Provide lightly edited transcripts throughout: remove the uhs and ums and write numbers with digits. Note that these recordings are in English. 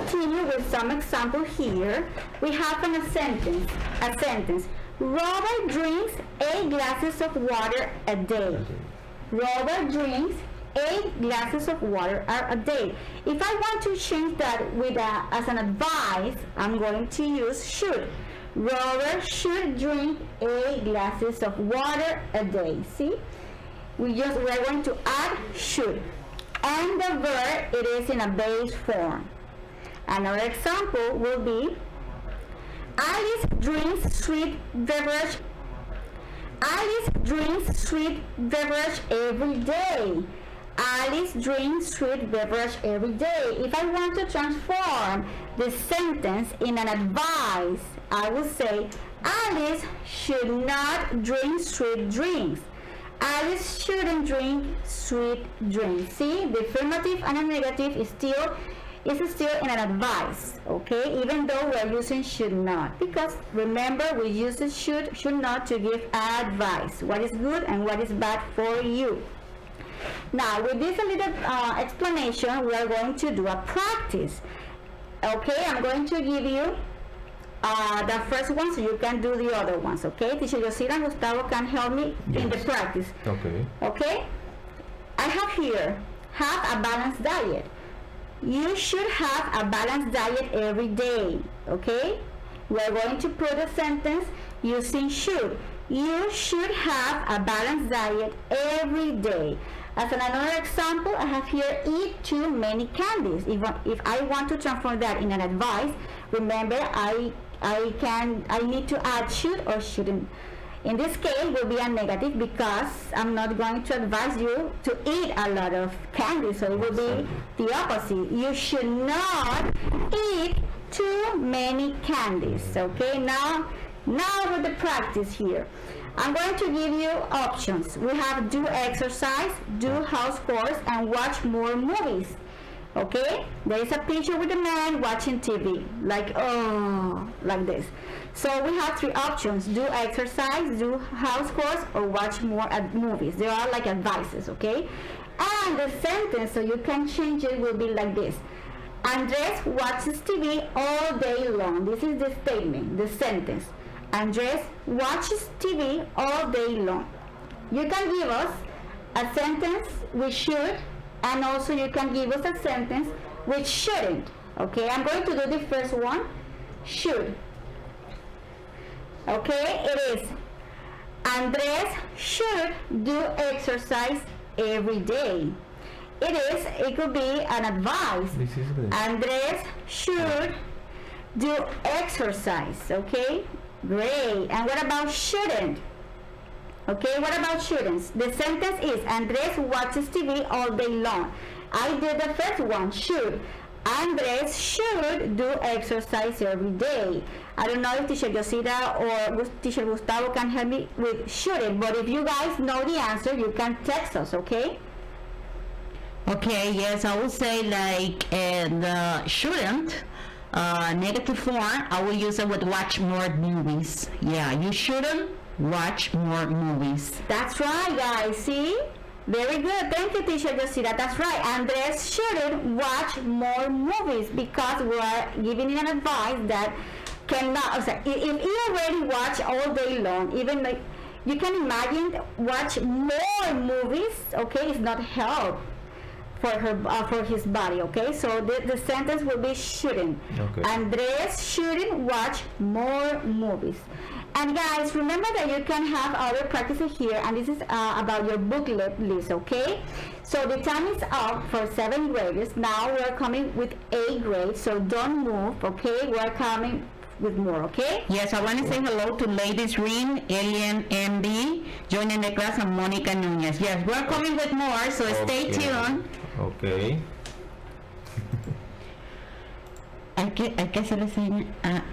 continue with some example here. We have a sentence. Robert drinks 8 glasses of water a day. Robert drinks 8 glasses of water a day. If I want to change that as an advice, I'm going to use should. Robert should drink 8 glasses of water a day. See? We are going to add should. And the verb, it is in a base form. Another example will be, Alice drinks sweet beverage. Alice drinks sweet beverage every day. Alice drinks sweet beverage every day. If I want to transform the sentence in an advice, I will say, Alice should not drink sweet drinks. Alice shouldn't drink sweet drinks. See, the affirmative and a negative is still in an advice, okay? Even though we're using should not, because remember we use the should not to give advice, what is good and what is bad for you. Now, with this little explanation, we are going to do a practice. Okay, I'm going to give you the first one so you can do the other ones. Okay, Teacher Yosira and Gustavo can help me in the practice. Okay. Okay, I have here, have a balanced diet. You should have a balanced diet every day. Okay, we're going to put a sentence using should. You should have a balanced diet every day. As another example, I have here, eat too many candies. If I want to transform that in an advice, remember I need to add should or shouldn't. In this case, it will be a negative because I'm not going to advise you to eat a lot of candy, so it will be the opposite. You should not eat too many candies. Okay, now with the practice here, I'm going to give you options. We have do exercise, do house chores, and watch more movies. Okay, there is a picture with a man watching TV, like this. So we have 3 options: do exercise, do house chores, or watch more movies. They are like advices, okay? And the sentence, so you can change it, will be like this: Andres watches TV all day long. This is the statement, the sentence. Andres watches TV all day long. You can give us a sentence which should, and also you can give us a sentence which shouldn't. Okay, I'm going to do the first one, should. Okay, it is, Andres should do exercise every day. It could be an advice. Andres should do exercise. Okay, great. And what about shouldn't? Okay, what about shouldn't? The sentence is, Andres watches TV all day long. I did the first one, should. Andres should do exercise every day. I don't know if Teacher Yosira or Teacher Gustavo can help me with shouldn't, but if you guys know the answer, you can text us, okay? Okay, yes, I would say like the shouldn't, negative form, I will use it with watch more movies. Yeah, you shouldn't watch more movies. That's right, guys, see? Very good. Thank you, Teacher Yosira. That's right. Andres shouldn't watch more movies because we are giving an advice that cannot, if you already watch all day long, even like, you can imagine watch more movies, okay, it's not help for his body, okay? So the sentence will be shouldn't. Okay. Andres shouldn't watch more movies. And guys, remember that you can have other practices here, and this is about your booklet list, okay? So the time is up for 7th graders. Now we're coming with 8th grade, so don't move, okay? We're coming with more, okay? Yes, I want to say hello to Ladies Green, Alien MD, joining the class, and Monica Nunez. Yes, we're coming with more, so stay tuned. Okay. Hay que hacerle señas.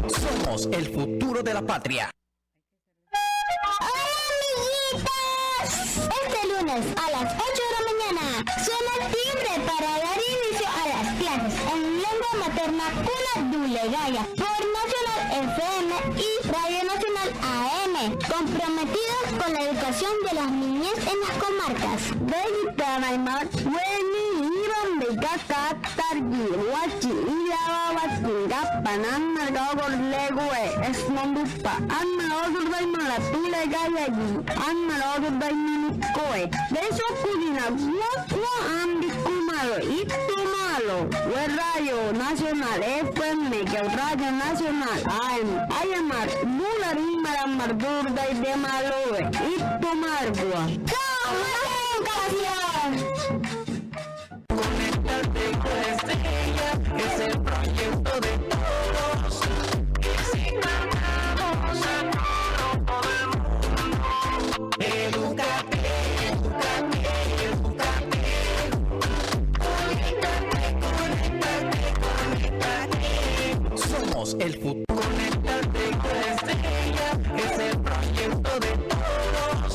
Somos el futuro de la patria. ¡Hola, amiguitos! Este lunes a las 8 de la mañana suena el timbre para dar inicio a las clases en lengua materna Cuna Dulegaya por Nacional FM y Radio Nacional AM, comprometidos con la educación de las niñas en las comarcas. Radio Nacional FM, Radio Nacional AM, Ayamar, Bulari Maramarburda y de Maloe, y Tomargua. Conéctate con Estrella, es el proyecto de todos. Enseñamos a todo el mundo. Edúcate, edúcate, edúcate. Conéctate. Somos el futuro. Conéctate con Estrella, es el proyecto de todos.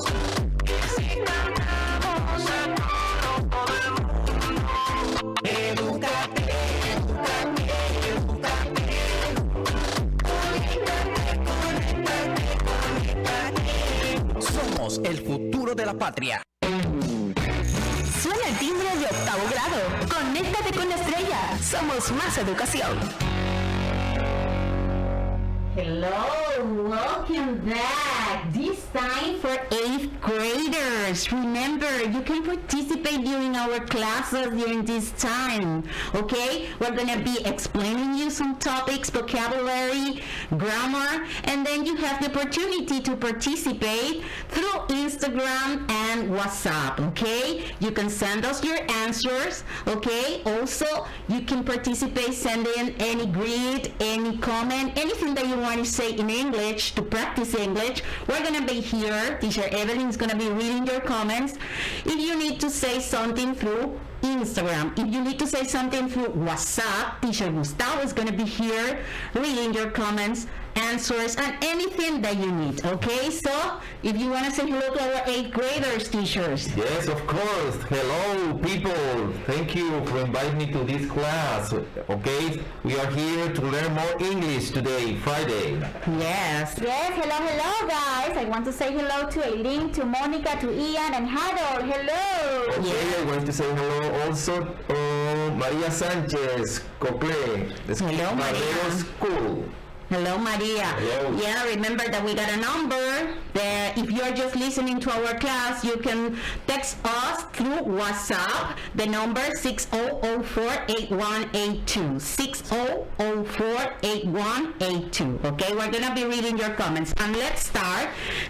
Enseñamos a todo el mundo. Edúcate, edúcate, edúcate. Conéctate. Somos el futuro de la patria. Suena el timbre de octavo grado. Conéctate con Estrella. Somos más educación. Hello, welcome back. This time for 8th graders. Remember, you can participate during our classes during this time. Okay, we're gonna be explaining you some topics, vocabulary, grammar, and then you have the opportunity to participate through Instagram and WhatsApp. Okay, you can send us your answers. Okay, also you can participate, send in any greet, any comment, anything that you want to say in English to practice English. We're gonna be here. Teacher Evelyn's gonna be reading your comments. If you need to say something through Instagram, if you need to say something through WhatsApp, Teacher Gustavo is gonna be here reading your comments, answers, and anything that you need. Okay, so if you want to say hello to our 8th graders, teachers. Yes, of course. Hello, people. Thank you for inviting me to this class. Okay, we are here to learn more English today, Friday. Yes. Yes, hello guys. I want to say hello to Eileen, to Monica, to Ian, and Harold. Hello. Okay, I want to say hello also to Maria Sanchez, Cocle, the Hello, Maria. School. Hello, Maria. Hello. Yeah, remember that we got a number that if you're just listening to our class, you can text us through WhatsApp. The number 6004-8182. 6004-8182. Okay, we're going to be reading your comments. And let's start,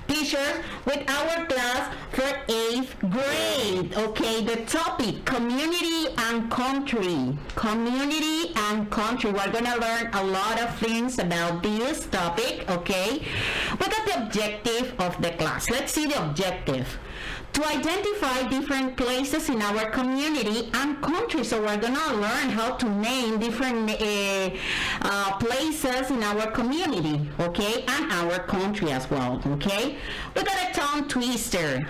teachers, with our class for 8th grade. Okay, the topic, community and country. Community and country. We're going to learn a lot of things about this topic. Okay, we got the objective of the class. Let's see the objective: to identify different places in our community and country. So we're gonna learn how to name different places in our community, okay, and our country as well. Okay, we got a tongue twister.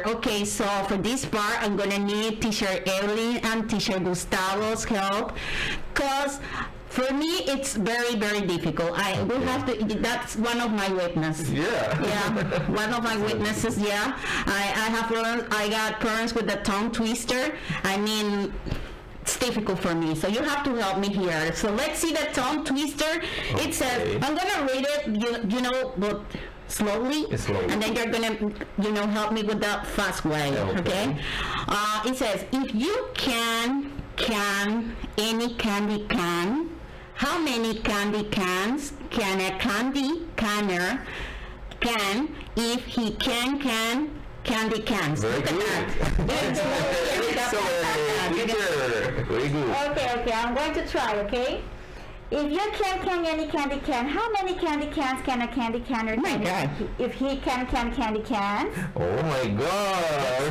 Okay, so for this part I'm gonna need Teacher Evelyn and Teacher Gustavo's help, because for me, it's very, very difficult. I will have to. That's one of my weaknesses. Yeah. Yeah, one of my weaknesses. Yeah, I got parents with the tongue twister. I mean, it's difficult for me. So you have to help me here. So let's see the tongue twister. Okay. It says, I'm gonna read it. You know, but slowly, and then you're gonna, help me with the fast way. Okay. It says, if you can any candy can. How many candy cans can a candy canner can if he can candy cans? Very Look at good. that. Very good. Okay, I'm going to try, okay? If you can any candy can, how many candy cans can a candy canner Oh my God. If he can candy cans? Oh my God.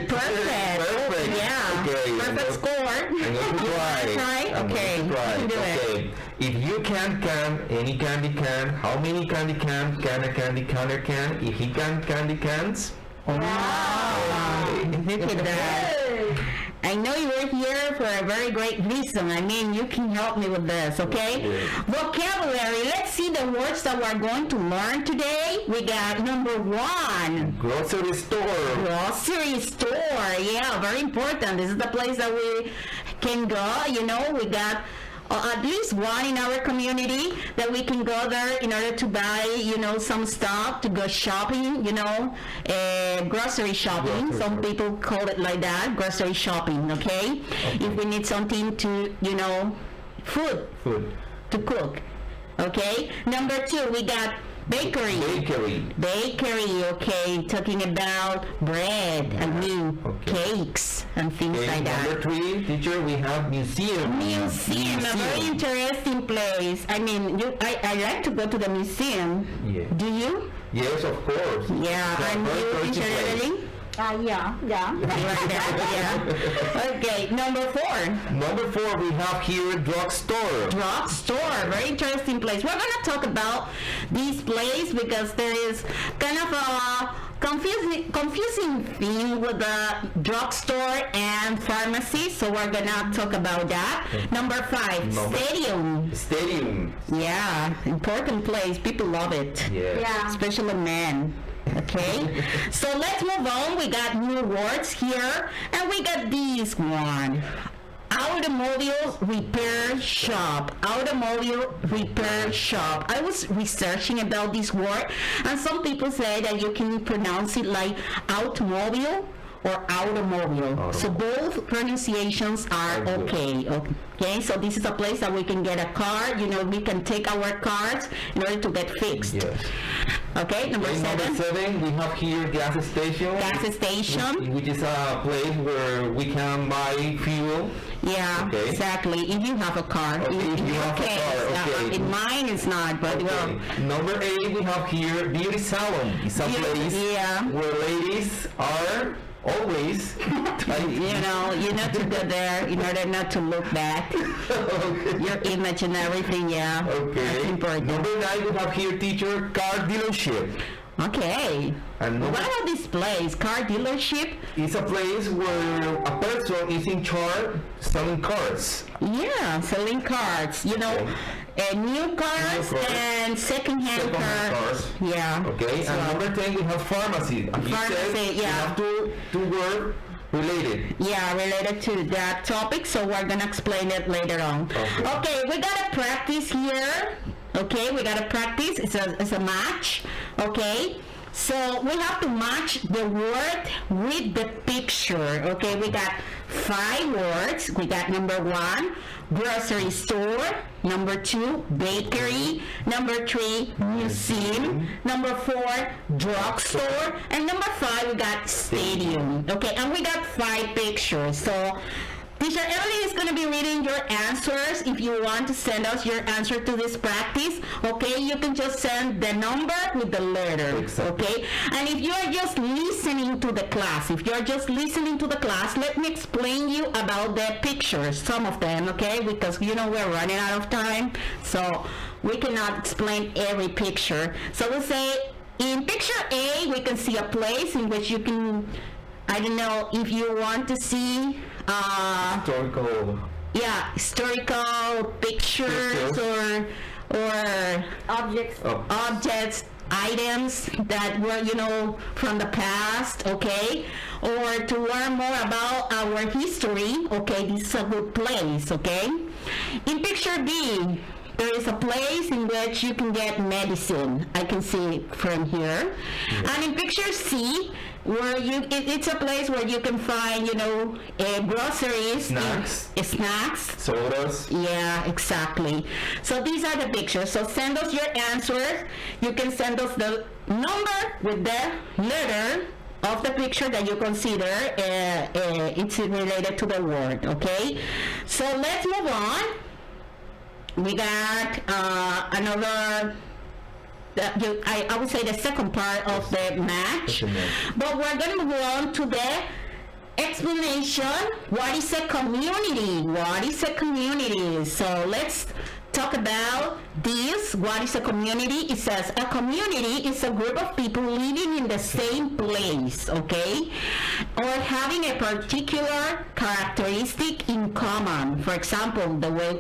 Perfect. Yeah. Okay. Perfect score. I'm going to try. Okay. You can do it. Okay. If you can any candy can, how many candy can a candy canner can if he can candy cans? Wow. Look at that. I know you were here for a very great reason. I mean, you can help me with this, okay? Yeah. Vocabulary. Let's see the words that we're going to learn today. We got number 1. Grocery store. Grocery store. Yeah, very important. This is the place that we can go. You know, we got at least one in our community that we can go there in order to buy, you know, some stuff, to go shopping, you know, grocery shopping. Some people call it like that, grocery shopping, okay? If we need something to, you know, food to cook, okay? Number 2, we got bakery, okay, talking about bread and cakes and things like that. Number 3, teacher, we have museum, a very interesting place. I mean, I like to go to the museum. Yeah. Do you? Yes, of course. Yeah, and you interested? Yeah. Okay, number 4. Number 4, we have here drugstore. Very interesting place. We're gonna talk about this place because there is kind of a confusing thing with the drugstore and pharmacy, so we're gonna talk about that. Number 5, stadium. Yeah, important place. People love it. Yeah. Especially men. Okay, so let's move on. We got new words here, and we got this one. Automobile repair shop. I was researching about this word, and some people say that you can pronounce it like automobile or automobile. So both pronunciations are okay. Okay, so this is a place that we can get a card. You know, we can take our cards in order to get fixed. Yes. Okay, number 7. Number 7, we have here gas station. Which is a place where we can buy fuel. Yeah, okay. Exactly. If you have a car. Okay, if you have a car, okay. In mine it's not, but well. Number 8, we have here beauty salon. It's a place where ladies are always you know to go there in order not to look bad. Okay. Your image and everything. Okay. That's important. Number 9, we have here teacher car dealership. Okay. And what about this place? Car dealership? It's a place where a person is in charge selling cars. Yeah, selling cars. You know, new cars and second-hand cars. Yeah. Okay. So, and number 10, we have pharmacy. Pharmacy, we have two words related. Yeah, related to that topic. So we're gonna explain it later on. Okay, we gotta practice here. Okay, we gotta practice. It's a match. Okay, so we have to match the word with the picture. Okay, we got 5 words. We got number 1, grocery store. Number 2, bakery. Number 3, museum. Number 4, drugstore. And number 5, we got stadium. Okay, and we got 5 pictures. So Teacher Evelyn is going to be reading your answers. If you want to send us your answer to this practice, okay, you can just send the number with the letter, okay? And if you are just listening to the class, let me explain you about the pictures, some of them, okay? Because, you know, we're running out of time, so we cannot explain every picture. So we'll say, in picture A, we can see a place in which you can, I don't know, if you want to see historical pictures or objects, items that were, you know, from the past, okay, or to learn more about our history, okay, this is a good place, okay. In picture B, there is a place in which you can get medicine. I can see it from here. And in picture C, where it's a place where you can find, you know, groceries, snacks, sodas. Yeah, exactly. So these are the pictures. So send us your answers. You can send us the number with the letter of the picture that you consider it's related to the word. Okay. So let's move on. We got another. I would say the second part of the match, but we're going to move on to the explanation. What is a community? So let's talk about this, what is a community? It says a community is a group of people living in the same place, okay? Or having a particular characteristic in common. For example, the way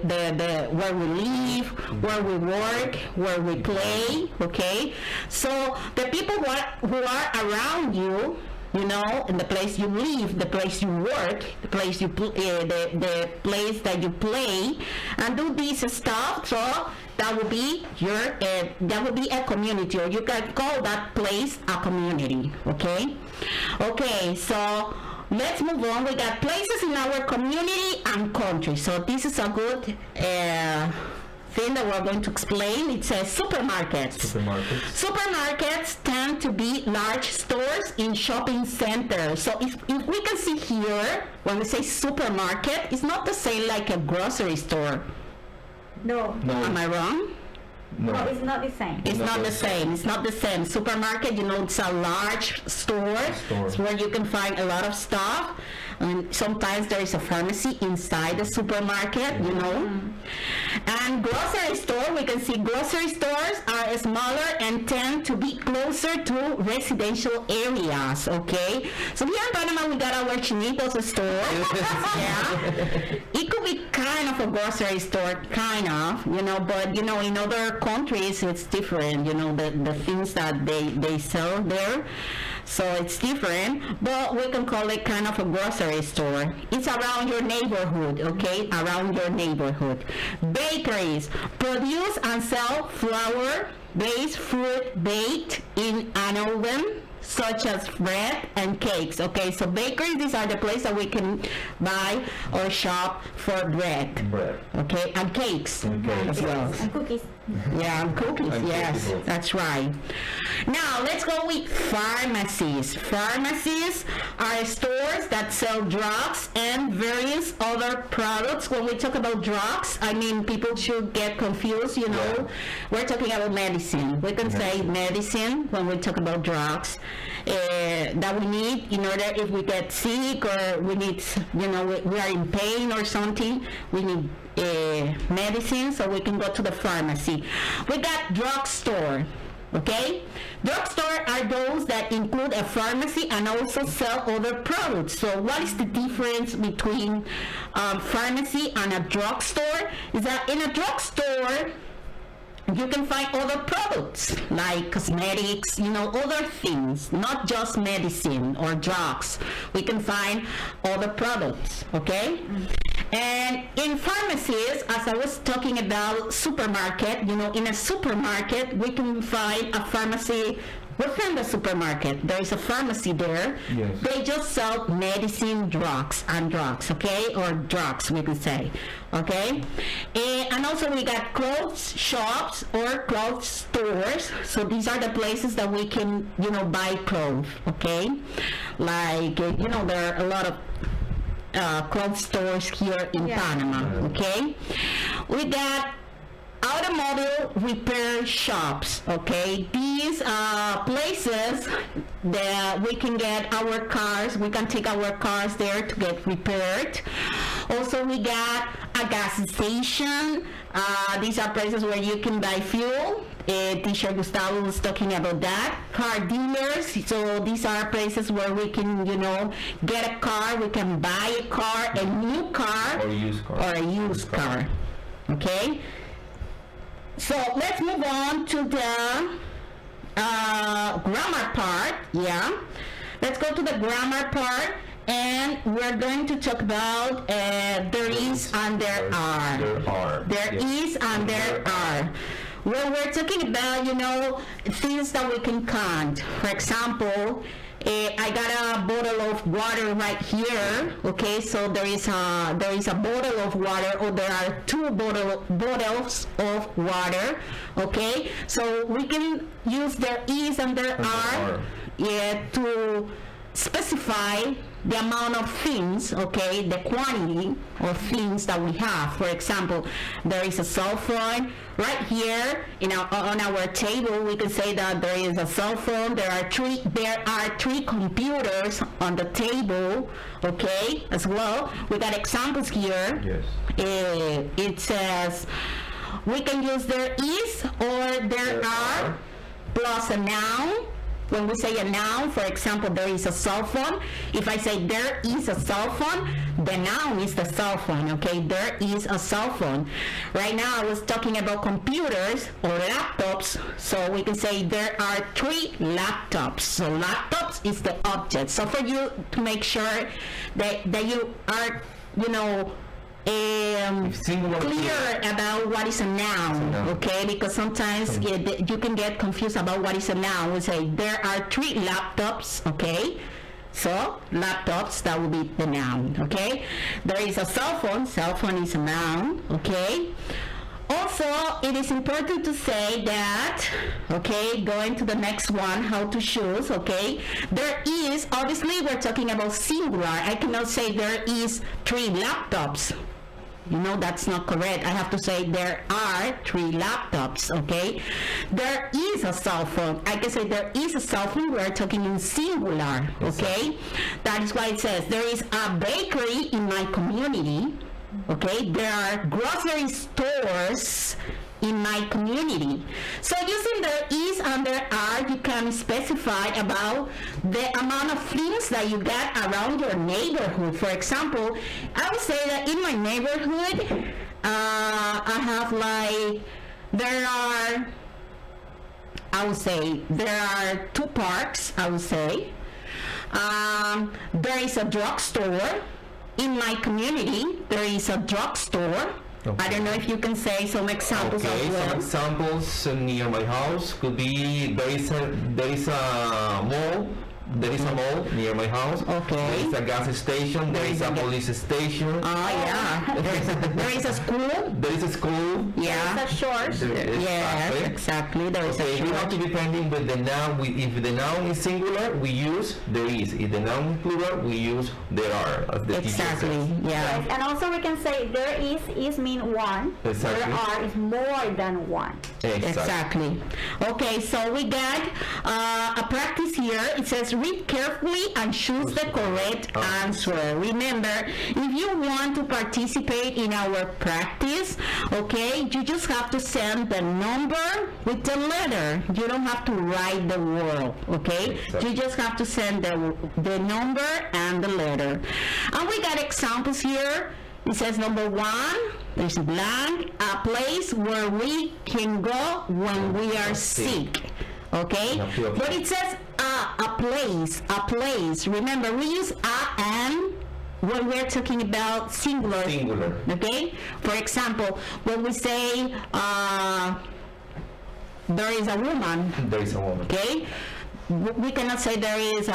where we live, where we work, where we play, okay? So the people who are around you, you know, in the place you live, the place you work, the place you the place that you play, and do this stuff. So that would be a community, or you can call that place a community. Okay. So let's move on. We got places in our community and country. So this is a good thing that we're going to explain. It says supermarkets. Supermarkets tend to be large stores in shopping centers. So if we can see here, when we say supermarket, it's not the same like a grocery store. No. Am I wrong? No, it's not the same. It's not the same. Supermarket, you know, it's a large store. It's where you can find a lot of stuff. And sometimes there is a pharmacy inside the supermarket, you know. And grocery store, we can see grocery stores are smaller and tend to be closer to residential areas, okay? So here in Panama, we got our Chinitos store. Yeah. It could be kind of a grocery store, kind of, you know, but, you know, in other countries, it's different, you know, the things that they sell there. So it's different, but we can call it kind of a grocery store. It's around your neighborhood, okay? Around your neighborhood. Bakeries produce and sell flour-based fruit baked in an oven, such as bread and cakes. Okay, so bakeries, these are the places that we can buy or shop for bread. Okay, and cakes as well. And cookies. Yeah, and cookies, yes, that's right. Now, let's go with pharmacies. Pharmacies are stores that sell drugs and various other products. When we talk about drugs, I mean, people should get confused, you know. We're talking about medicine. We can say medicine when we talk about drugs that we need in order if we get sick or we need, you know, we are in pain or something, we need medicine, so we can go to the pharmacy. We got drugstore. Okay, drugstore are those that include a pharmacy and also sell other products. So what is the difference between pharmacy and a drugstore? Is that in a drugstore you can find other products like cosmetics, you know, other things, not just medicine or drugs. We can find other products, okay? And in pharmacies, as I was talking about supermarket, you know, in a supermarket, we can find a pharmacy within the supermarket. There is a pharmacy there. Yes. They just sell medicine, drugs, okay? Or drugs, we could say, okay? And also we got clothes shops or clothes stores. So these are the places that we can, you know, buy clothes, okay? Like, you know, there are a lot of clothes stores here in Panama, okay? We got automobile repair shops, okay? These are places that we can get our cars, we can take our cars there to get repaired. Also, we got a gas station. These are places where you can buy fuel. Teacher Gustavo was talking about that. Car dealers, so these are places where we can, you know, get a car, we can buy a car, a new car, or a used car. Okay? So let's move on to the grammar part. Let's go to the grammar part, and we're going to talk about there is and there are. There is and there are. When we're talking about, you know, things that we can count. For example, I got a bottle of water right here. Okay, so there is a bottle of water, or there are two bottles of water. Okay, so we can use there is and there are to specify the amount of things, okay, the quantity of things that we have. For example, there is a cell phone right here on our table. We can say that there is a cell phone. There are three computers on the table, okay, as well. We got examples here. Yes. It says we can use there is or there are plus a noun. When we say a noun, for example, there is a cell phone. If I say there is a cell phone, the noun is the cell phone, okay? There is a cell phone. Right now I was talking about computers or laptops, so we can say there are 3 laptops. So laptops is the object. So for you to make sure that you are, clear about what is a noun, okay? Because sometimes you can get confused about what is a noun. We say there are 3 laptops, okay? So laptops, that will be the noun, okay? There is a cell phone is a noun, okay? Also, it is important to say that, okay, going to the next one, how to choose, okay? There is, obviously we're talking about singular. I cannot say there is 3 laptops. That's not correct. I have to say there are 3 laptops, okay? There is a cell phone. I can say there is a cell phone. We're talking in singular, okay? That is why it says there is a bakery in my community, okay? There are grocery stores in my community. So using there is and there are, you can specify about the amount of things that you get around your neighborhood. For example, I would say that in my neighborhood, I have there are 2 parks, I would say. There is a drugstore. In my community, there is a drugstore. Okay. I don't know if you can say some examples as well. Some examples near my house could be there is a mall. There is a mall near my house. Okay. There is a gas station. There is a police station. Yeah. There is a school. There is a school. Yeah. There is a church. Yes, exactly. There is a church. We have to be depending with the noun. If the noun is singular, we use there is. If the noun is plural, we use there are. As the exactly. Yeah. Yes. And also we can say there is mean one. Exactly. There are is more than one. Exactly. Okay, so we got a practice here. It says read carefully and choose the correct answer. Remember, if you want to participate in our practice, okay, you just have to send the number with the letter. You don't have to write the word, okay? Exactly. You just have to send the number and the letter. And we got examples here. It says number 1, there's a blank, a place where we can go when we are sick. Okay? But it says a place. Remember, we use a and when we're talking about singular. Okay? For example, when we say there is a woman. There is a woman. Okay? We cannot say there is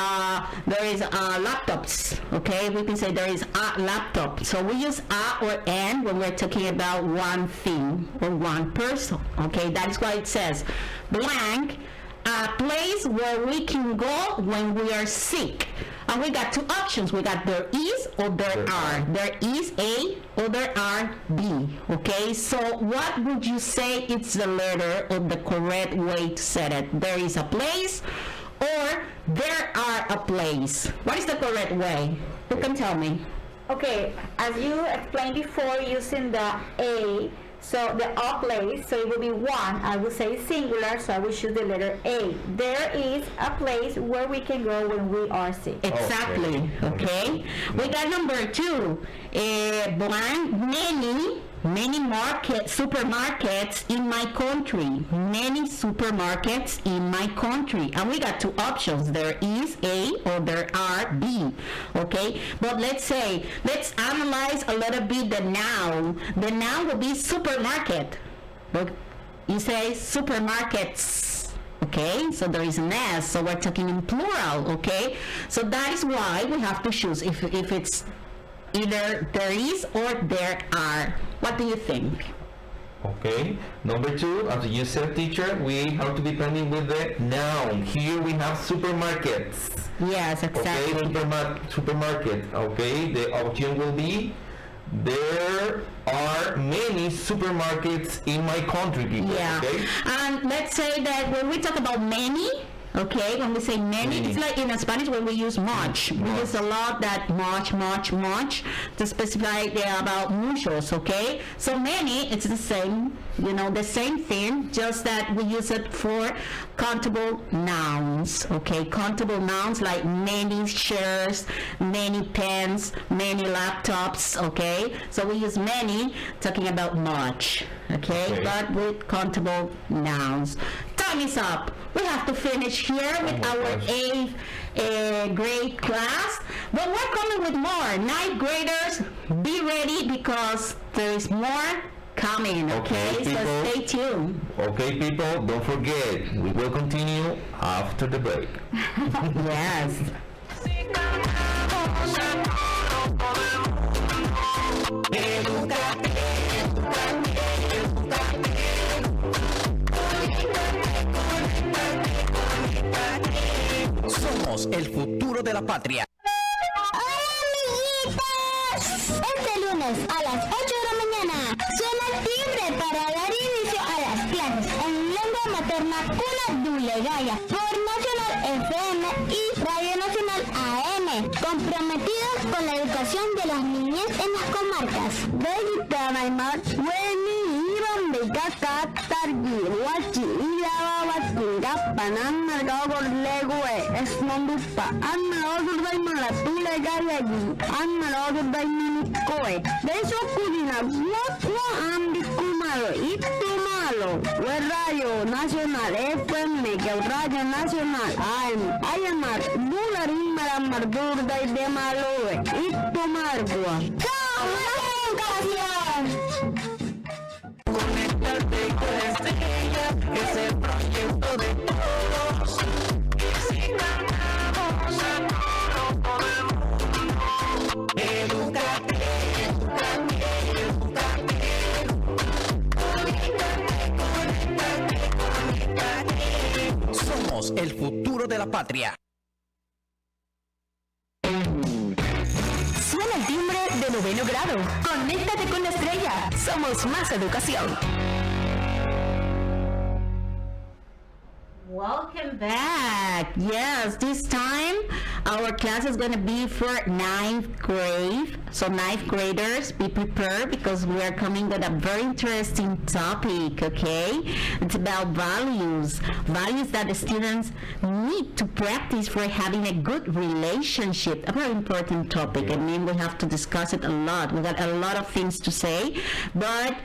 laptops, okay? We can say there is a laptop. So we use a or an when we're talking about one thing or one person, okay? That is why it says blank, a place where we can go when we are sick. And we got 2 options. We got there is or there are. There is A or there are B, okay? So what would you say it's the letter or the correct way to say it? There is a place or there are a place. What is the correct way? Who can tell me? Okay, as you explained before, using the A, so the a place, so it will be 1. I will say singular, so I will choose the letter A. There is a place where we can go when we are sick. Exactly. Okay. We got number 2. Blank, many supermarkets in my country. Many supermarkets in my country. And we got 2 options. There is A or there are B. Okay? But let's analyze a little bit the noun. The noun will be supermarket. But you say supermarkets. Okay? So there is an S. So we're talking in plural. Okay? So that is why we have to choose if it's either there is or there are. What do you think? Okay. Number 2, as you said, teacher, we have to be depending with the noun. Here we have supermarkets. Yes, exactly. Okay, supermarket. Okay, the option will be there are many supermarkets in my country, people. Yeah. Okay? And let's say that when we talk about many, Okay, when we say many, it's like in Spanish when we use much. We use a lot that much to specify about muchos, okay? So many, it's the same, the same thing, just that we use it for countable nouns, okay? Countable nouns like many chairs, many pens, many laptops, okay? So we use many talking about much, okay? But with countable nouns. Time is up. We have to finish here with our 8th grade class, but we're coming with more. 9th graders, be ready because there is more coming, okay? So stay tuned. Okay, people, don't forget, we will continue after the break. Yes. Somos el futuro de la patria. ¡Hola, amiguitos! Este lunes a las 8 de la mañana suena el timbre para dar inicio a las clases en lengua materna Cuna Dulegaya por Nacional FM y Radio Nacional AM, comprometidos con la educación de las niñas en las comarcas. Radio Nacional FM, Radio Nacional AM, Ayamar, Bularim, Maramardur, de Maloe, y Tomargua. Conéctate con Estrella, es el proyecto de todos. Si cantamos a todo el mundo. Edúcate, conéctate. Somos el futuro de la patria. Suena el timbre de 9º grado. Conéctate con la estrella. Somos más educación. Welcome back. Yes, this time our class is going to be for 9th grade. So 9th graders, be prepared because we are coming with a very interesting topic, okay? It's about values. Values that the students need to practice for having a good relationship. A very important topic. I mean, we have to discuss it a lot. We got a lot of things to say. But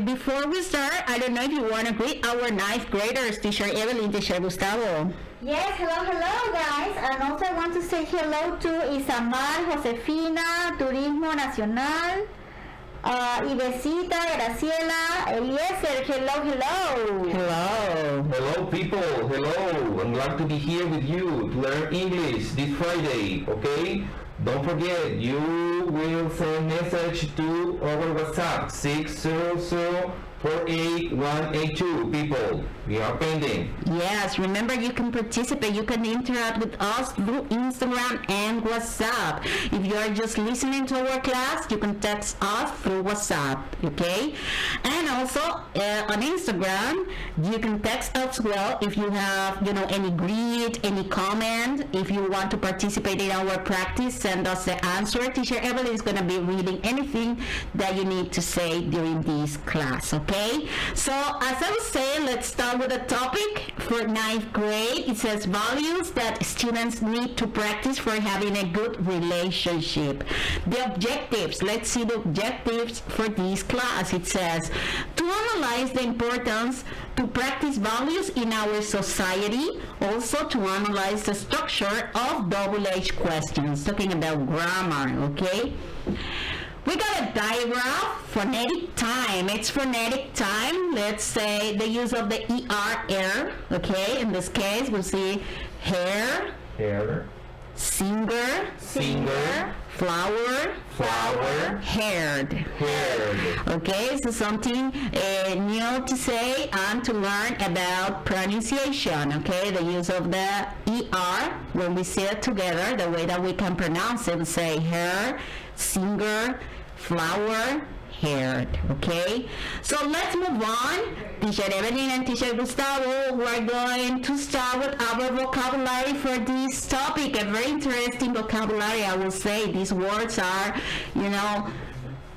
before we start, I don't know if you want to greet our 9th graders, Teacher Evelyn, Teacher Gustavo. Yes, hello guys, and also I want to say hello to Isamar, Josefina, Turismo Nacional, Ivesita, Graciela, Eliezer, hello. Hello people, hello. I'm glad to be here with you to learn English this Friday, okay? Don't forget, you will send message to our WhatsApp 600-48182. People, we are pending. Yes, remember you can participate, you can interact with us through Instagram and WhatsApp. If you are just listening to our class, you can text us through WhatsApp, okay? And also on Instagram, you can text us as well if you have, any greet, any comment. If you want to participate in our practice, send us the answer. Teacher Evelyn is going to be reading anything that you need to say during this class, okay? So as I was saying, let's start with the topic for 9th grade. It says values that students need to practice for having a good relationship. The objectives, let's see the objectives for this class. It says to analyze the importance to practice values in our society, also to analyze the structure of double-H questions, talking about grammar, okay? We got a diagram, phonetic time. It's phonetic time. Let's say the use of the ER, okay? In this case, we'll see hair, singer, flower, haired. Okay, so something new to say and to learn about pronunciation, okay? The use of the ER, when we say it together, the way that we can pronounce it, we say hair, singer, flower, heard. Okay, so let's move on. Teacher Evelyn and Teacher Gustavo, we're going to start with our vocabulary for this topic. A very interesting vocabulary, I will say. These words are,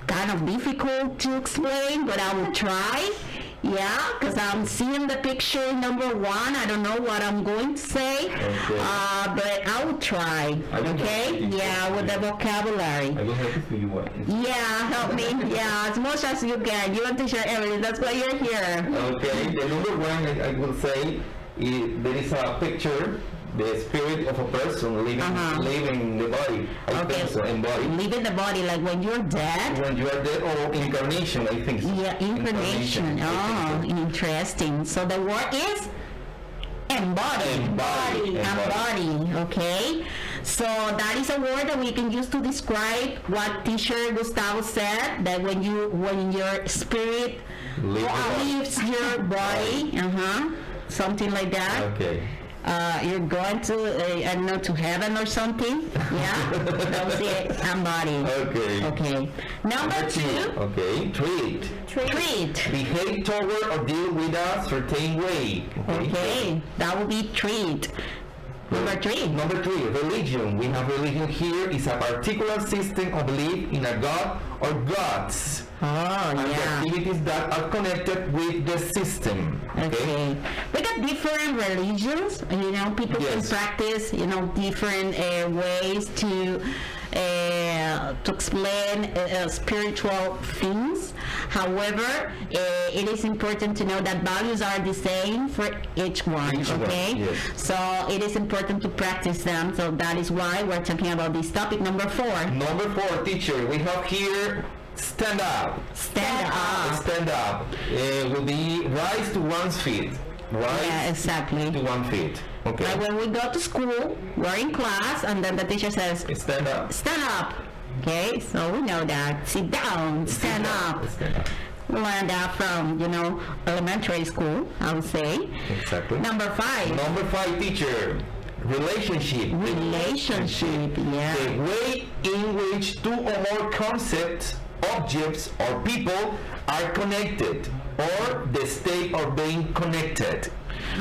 kind of difficult to explain, but I will try. Yeah, because I'm seeing the picture number 1. I don't know what I'm going to say, but I will try. Okay? Yeah, with the vocabulary. I will help you figure what. Yeah, help me. Yeah, as much as you can. You want to share everything. That's why you're here. Okay, the number 1 I will say is there is a picture. The spirit of a person leaving the body. I think so, embodied. Leaving the body, like when you're dead? When you are dead, or incarnation, I think so. Yeah, incarnation. Oh, interesting. So the word is embody. Embody. Okay. So that is a word that we can use to describe what Teacher Gustavo said, that when your spirit leaves your body, something like that. Okay. You're going to, I don't know, to heaven or something. Yeah? That was it. Embody. Okay. Number 2. Okay. Treat. Behave toward or deal with a certain way. Okay. That would be treat. Number 3. Religion. We have religion here is a particular system of belief in a god or gods. And the activities that are connected with the system. Okay. We got different religions. People can practice, different ways to explain spiritual things. However, it is important to know that values are the same for each one. So it is important to practice them. So that is why we're talking about this topic. Number 4, teacher. We have here stand up. Will be rise to one's feet. Exactly. To 1 feet. Okay. Like when we go to school, we're in class, and then the teacher says, stand up. Okay, so we know that. Sit down, stand up. We learned that from, elementary school, I would say. Exactly. Number 5, teacher. Relationship. Yeah. The way in which 2 or more concepts, objects, or people are connected, or the state of being connected.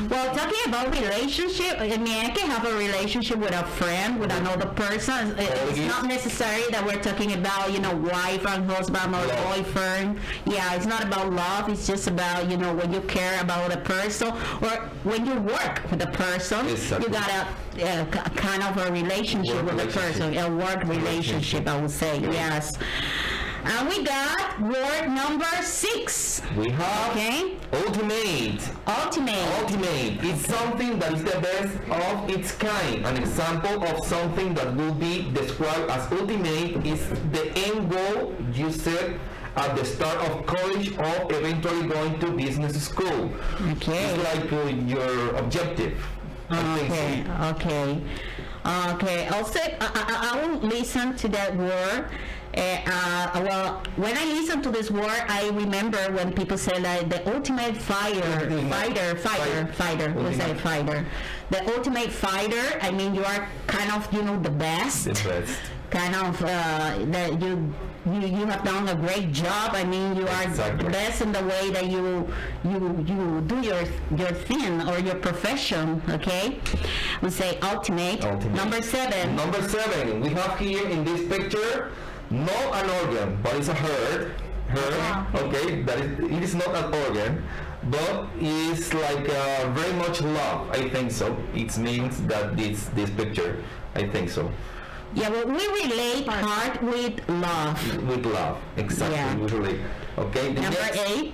Well, talking about relationship, I can have a relationship with a friend, with another person. It's not necessary that we're talking about, wife and husband or boyfriend. Yeah, it's not about love. It's just about, when you care about a person, or when you work with a person, you got a kind of a relationship with a person, a work relationship, I would say. Yes. And we got word number 6. We have ultimate. It's something that is the best of its kind. An example of something that will be described as ultimate is the end goal you set at the start of college or eventually going to business school. Okay. It's like your objective. Okay. Also, I will listen to that word. Well, when I listen to this word, I remember when people say like the ultimate fighter. The ultimate fighter. I mean, you are kind of, the best. Kind of that you have done a great job. I mean, you are the best in the way that you do your thing or your profession. Okay, we say ultimate. Number 7. We have here in this picture not an organ, but it's a herd. Okay, it is not an organ, but it's like very much love. I think so. It means that this picture. I think so. Yeah, well, we relate heart with love. With love, exactly. Yeah. We relate. Okay.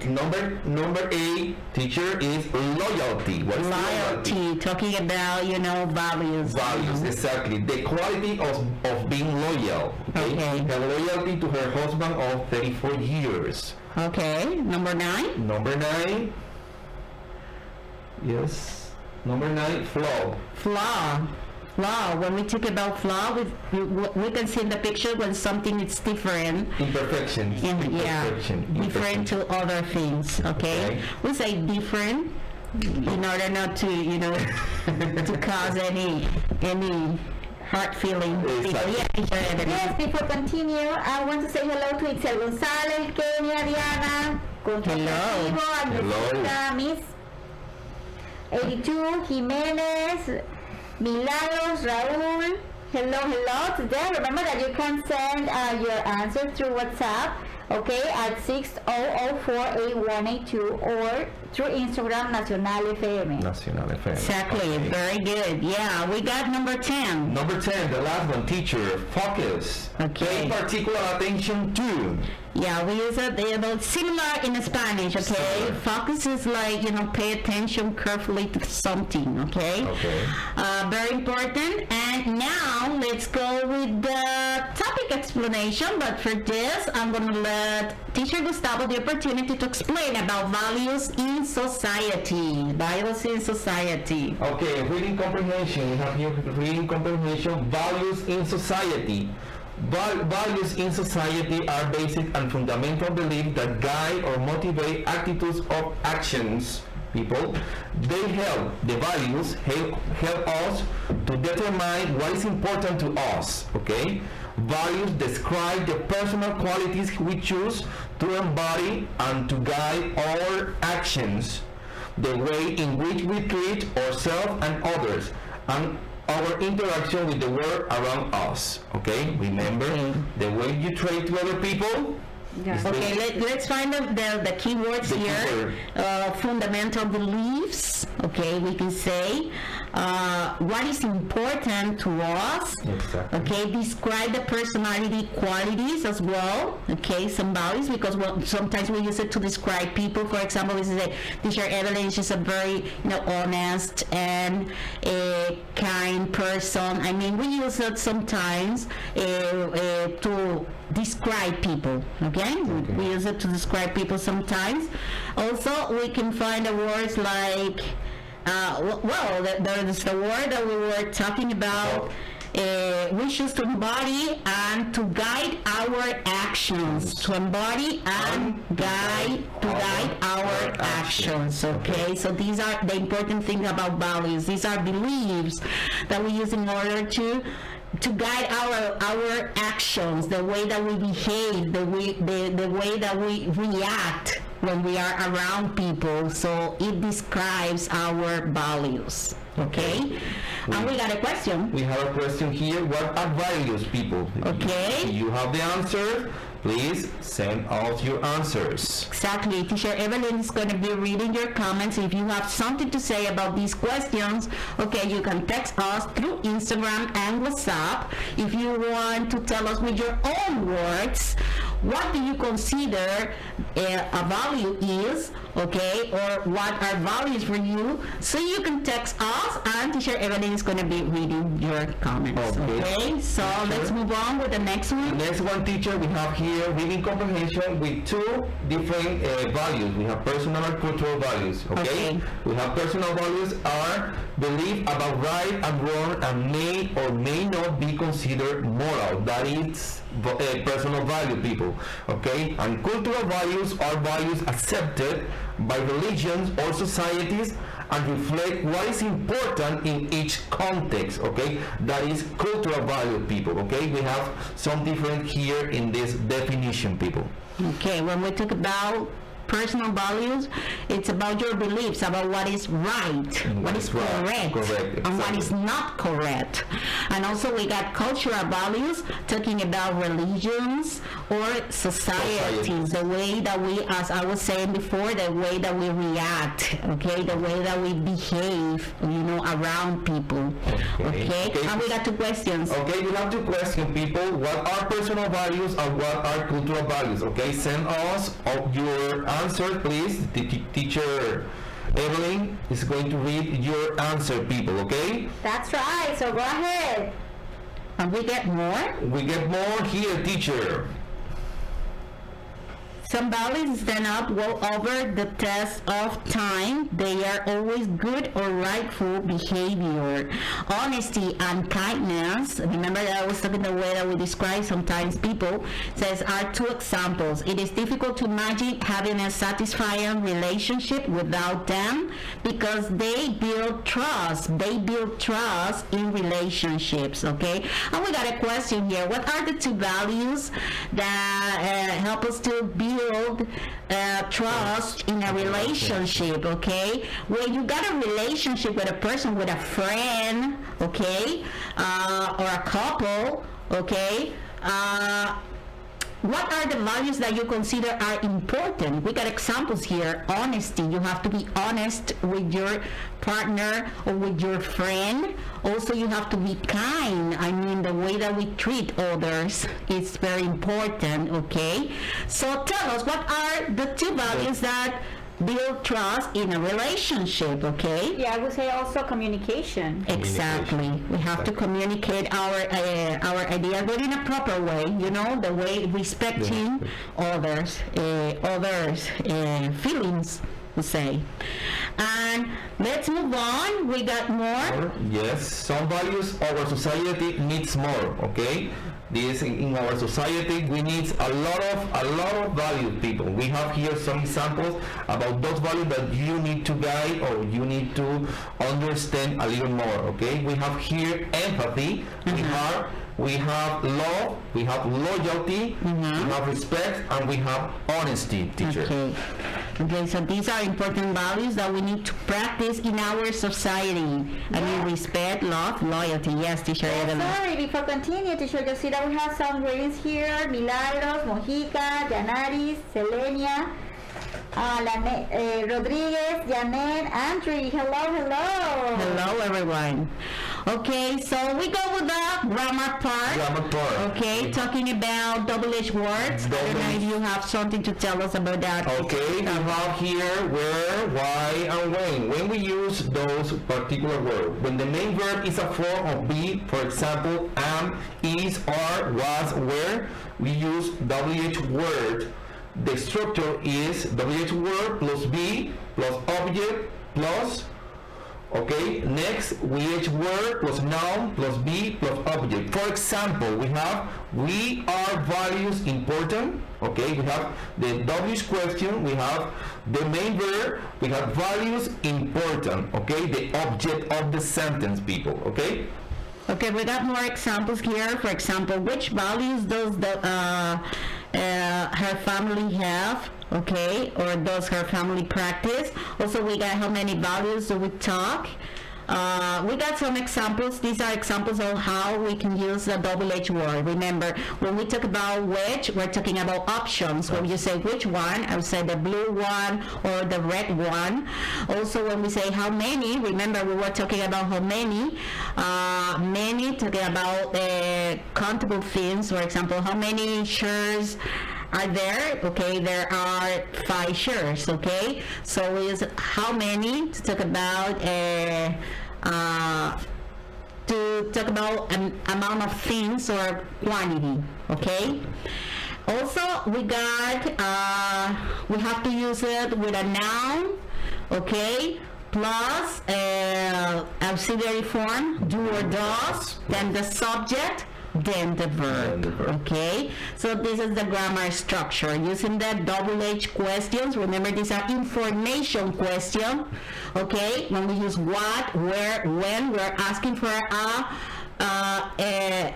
Number 8, teacher, is loyalty. What is loyalty? Talking about, values. Values, exactly. The quality of being loyal. Okay. Her loyalty to her husband of 34 years. Okay. Number 9. Yes. Number 9, flaw. When we talk about flaw, we can see in the picture when something is different. Imperfection. Different to other things. Okay. We say different in order not to, to cause any heart feeling. Exactly. Yeah, teacher Evelyn. Yes, before continue, I want to say hello to Itzel Gonzalez, Kenia, Diana, Constantino, Agnesita, Miss 82, Jimenez, Milagros, Raúl. Hello today. Remember that you can send your answers through WhatsApp, okay, at 600488182 or through Instagram, Nacional FM. Nacional FM. Exactly, Okay. very good. Yeah, we got number 10. Number 10, the last one, teacher, focus. Okay. Pay particular attention to. Yeah, we use it, similar in Spanish, okay? Similar. Focus is like, pay attention carefully to something, okay? Okay. Very important. And now let's go with the topic explanation. But for this, I'm going to let Teacher Gustavo the opportunity to explain about values in society. Values in society. Okay, reading comprehension. We have here reading comprehension, values in society. Values in society are basic and fundamental beliefs that guide or motivate attitudes or actions. People, they help, the values help us to determine what is important to us, okay? Values describe the personal qualities we choose to embody and to guide our actions, the way in which we treat ourselves and others, and our interaction with the world around us, okay? Remember, the way you treat to other people. Yeah. Okay, let's find the key words The here. Fundamental beliefs, okay, we can say. What is important to us. Exactly. Okay, describe the personality qualities as well. Okay, some values, because sometimes we use it to describe people. For example, this is Teacher Evelyn. She's a very honest and a kind person. I mean, we use it sometimes to describe people. Okay, we use it to describe people sometimes. Also, we can find the words like. There is the word that we were talking about. We choose to embody and to guide our actions. To embody and guide our actions. Okay, so these are the important things about values. These are beliefs that we use in order to guide our actions, the way that we behave, the way that we react when we are around people. So it describes our values. Okay? And we got a question. We have a question here. What are values, people? Okay. If you have the answer, please send us your answers. Exactly. Teacher Evelyn is going to be reading your comments. If you have something to say about these questions, okay, you can text us through Instagram and WhatsApp. If you want to tell us with your own words, what do you consider a value is, okay, or what are values for you? So you can text us, and Teacher Evelyn is going to be reading your comments. Okay, so let's move on with the next one. Next one, teacher, we have here reading comprehension with two different values. We have personal and cultural values. Okay? We have personal values are belief about right and wrong and may or may not be considered moral. That is personal value, people. Okay? And cultural values are values accepted by religions or societies and reflect what is important in each context. Okay, that is cultural value, people. Okay, we have some different here in this definition, people. Okay, when we talk about personal values, it's about your beliefs, about what is right, what is correct, and what is not correct. And also we got cultural values, talking about religions or societies, the way that we, as I was saying before, the way that we react, okay, the way that we behave, around people. Okay. And we got two questions. Okay, we have two questions, people. What are personal values and what are cultural values? Okay, send us your answer, please. Teacher Evelyn is going to read your answer, people, okay? That's right, so go ahead. And we get more? We get more here, teacher. Some values stand up well over the test of time. They are always good or rightful behavior. Honesty and kindness. Remember that I was talking the way that we describe sometimes people, says are two examples. It is difficult to imagine having a satisfying relationship without them because they build trust. They build trust in relationships, okay? And we got a question here. What are the two values that help us to build trust in a relationship, okay? When you got a relationship with a person, with a friend, okay, or a couple, okay, what are the values that you consider are important? We got examples here. Honesty. You have to be honest with your partner or with your friend. Also, you have to be kind. I mean, the way that we treat others is very important, okay? So tell us, what are the two values that build trust in a relationship, okay? Yeah, I would say also communication. Exactly. We have to communicate our ideas, but in a proper way, you know, the way respecting others' feelings, we say. And let's move on. We got more. Yes, some values our society needs more, okay? This in our society we need a lot of values, people. We have here some examples about those values that you need to guide or you need to understand a little more, okay? We have here empathy, we have love, we have loyalty, we have respect, and we have honesty, teacher. Okay, so these are important values that we need to practice in our society. I mean, respect, love, loyalty. Yes, teacher. Sorry, before continue, teacher, you see that we have some greetings here. Milagros, Mojica, Yanaris, Selenia, Rodriguez, Janet, Andrew. Hello. Hello, everyone. Okay, so we go with the grammar part. Okay, talking about double-edged words. I don't know if you have something to tell us about that. Okay, we have here where, why, and when. When we use those particular words. When the main verb is a form of be, for example, am, is, are, was, were, we use double-edged word. The structure is double-edged word plus be plus object plus, okay, next WH word plus noun plus be plus object. For example, we have we are values important, okay, we have the WH question, we have the main verb, we have values important, okay, the object of the sentence, people, okay? Okay, we got more examples here. For example, which values does her family have? Okay, or does her family practice? Also, we got how many values do we talk? We got some examples. These are examples of how we can use a double-edged word. Remember, when we talk about which, we're talking about options. When you say which one, I would say the blue one or the red one. Also, when we say how many, remember we were talking about how many. Many, talking about countable things. For example, how many shares are there? Okay, there are 5 shares. Okay, so we use how many to talk about amount of things or quantity. Okay. Also, we got we have to use it with a noun. Okay. Plus auxiliary form, do or does, then the subject, then the verb. Okay, so this is the grammar structure using the double-edged questions. Remember, these are information questions. Okay, when we use what, where, when, we're asking for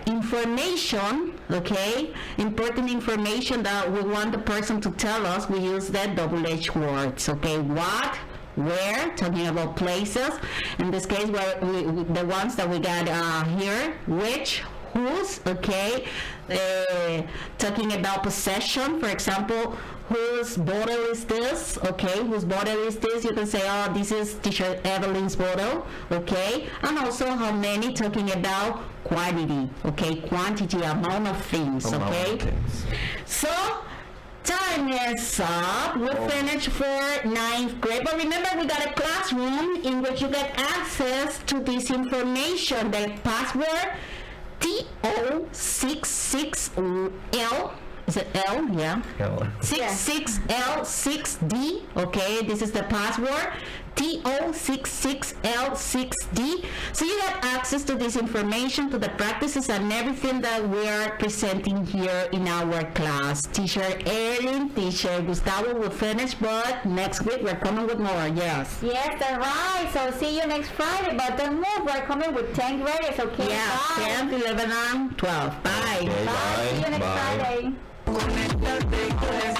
information, okay, important information that we want the person to tell us. We use the double-edged words. Okay, what, where, talking about places. In this case, the ones that we got here, which, whose, okay, talking about possession. For example, whose bottle is this? Okay, whose bottle is this? You can say, oh, this is teacher Evelyn's bottle. Okay, and also how many, talking about quantity. Okay, quantity, amount of things. Okay, so time is up. We finished for 9th grade, but remember, we got a classroom in which you get access to this information. The password TO66L Is it L? Yeah. L. 66L6D. Okay, this is the password. TO66L6D. So you have access to this information, to the practices and everything that we are presenting here in our class. Teacher Erin, Teacher Gustavo will finish, but next week we're coming with more. Yes. Yes, that's right. So see you next Friday. But don't move. We're coming with 10 graders, okay? Yeah, Bye. 10, 11, and 12. Bye. Okay, Bye. See you next bye. Friday. Conéctate con